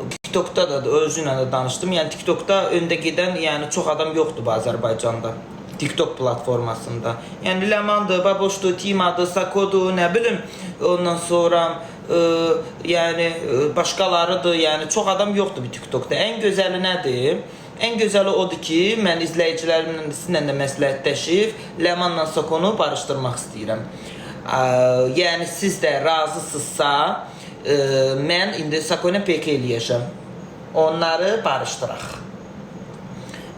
TikTok'da da özüylə də danışdım. Yəni TikTok'da öndə gedən, yəni çox adam yoxdur bu Azərbaycanda. TikTok platformasında. Yəni Ləmandır, Baboşdur, Timadır, Sakodur, nə bilim, ondan sonra yəni başqalarıdır. Yəni çox adam yoxdur bu TikTok'da. Ən gözəli nədir? Ən gözəli odur ki, mən izləyicilərimlə sizinlə də məsləhətləşib Ləmanla Sakonu barışdırmaq istəyirəm. Yəni siz də razısınızsa, mən indi Sakona PK eləyəcəm. Onları barışdıraq.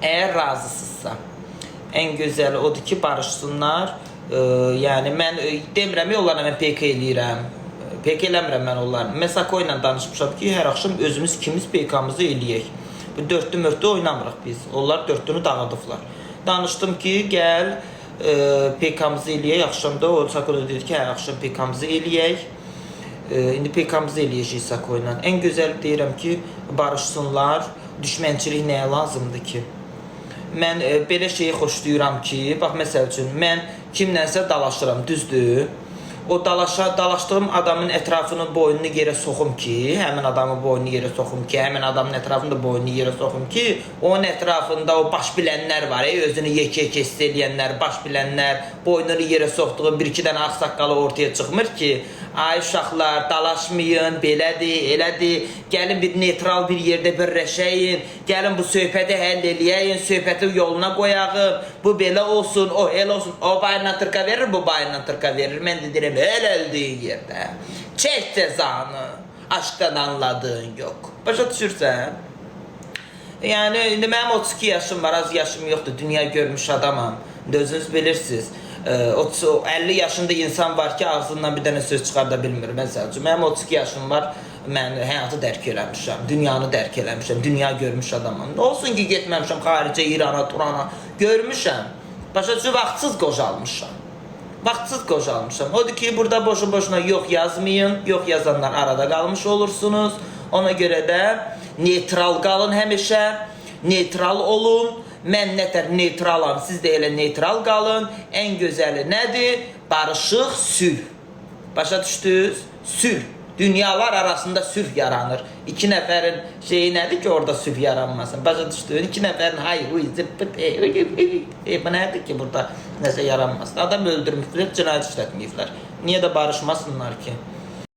Əgər razısınızsa. Ən gözəli odur ki, barışsınlar. Yəni mən demirəm, onlarla mən PK eləyirəm. PK eləmirəm mən onlarla. Mən Sako ilə danışmışam ki, hər axşam özümüz ikimiz PK-mızı eləyək. Bu dörtlü-mörtlü oynamırıq biz. Onlar dörtlünü dağıdıblar. Danışdım ki, gəl PK-mızı eləyək. Axşamda o Sako da dedi ki, hər axşam PK-mızı eləyək. İndi PK-mızı eləyəcək Sako ilə. Ən gözəl deyirəm ki, barışsınlar. Düşmənçilik nəyə lazımdır ki? Mən belə şeyi xoşlayıram ki, bax, məsəl üçün, mən kimlənsə dalaşıram, düzdür? O dalaşdığım adamın ətrafını, boynunu yerə soxum ki, həmin adamın boynunu yerə soxum ki, həmin adamın ətrafını da boynunu yerə soxum ki, onun ətrafında o baş bilənlər var, özünü yekə-yekə hiss eləyənlər, baş bilənlər, boynunu yerə soxduğu bir-iki dənə ağsaqqalı ortaya çıxmır ki, ay uşaqlar, dalaşmayın, belədir, elədir, gəlin bir neytral bir yerdə birləşəyin, gəlin bu söhbəti həll eləyəyin, söhbəti yoluna qoyağın, bu belə olsun, o elə olsun, o bayından tırqa verir, bu bayından tırqa verir, mən də deyirəm, el öldüyün yerdə, çək cəzanı, aşkdan anladığın yox. Başa düşürsən? Yəni, indi mənim 32 yaşım var, az yaşım yoxdur, dünya görmüş adamam, özünüz bilirsiniz. 50 yaşında insan var ki, ağzından bir dənə söz çıxarda bilmir. Məsəl üçün, mənim 32 yaşım var, mən həyatı dərk eləmişəm, dünyanı dərk eləmişəm, dünya görmüş adamam. Nə olsun ki, getməmişəm xaricə, İrana, Turana, görmüşəm. Başa düşür, vaxtsız qocalmışam. Vaxtsız qocalmışam. Odur ki, burada boşu-boşuna yox yazmayın, yox yazanlar arada qalmış olursunuz. Ona görə də neytral qalın həmişə, neytral olun. Mən nətər neytralam, siz də elə neytral qalın. Ən gözəli nədir? Barışıq, sülh. Başa düşdünüz? Sülh. Dünyalar arasında sülh yaranır. İki nəfərin şeyi nədir ki, orada sülh yaranmasın? Başa düşdünüz? İki nəfərin bu nədir ki, burada nəsə yaranmasın? Adam öldürmüşlər, cinayət işlətməyiblər. Niyə də barışmasınlar ki?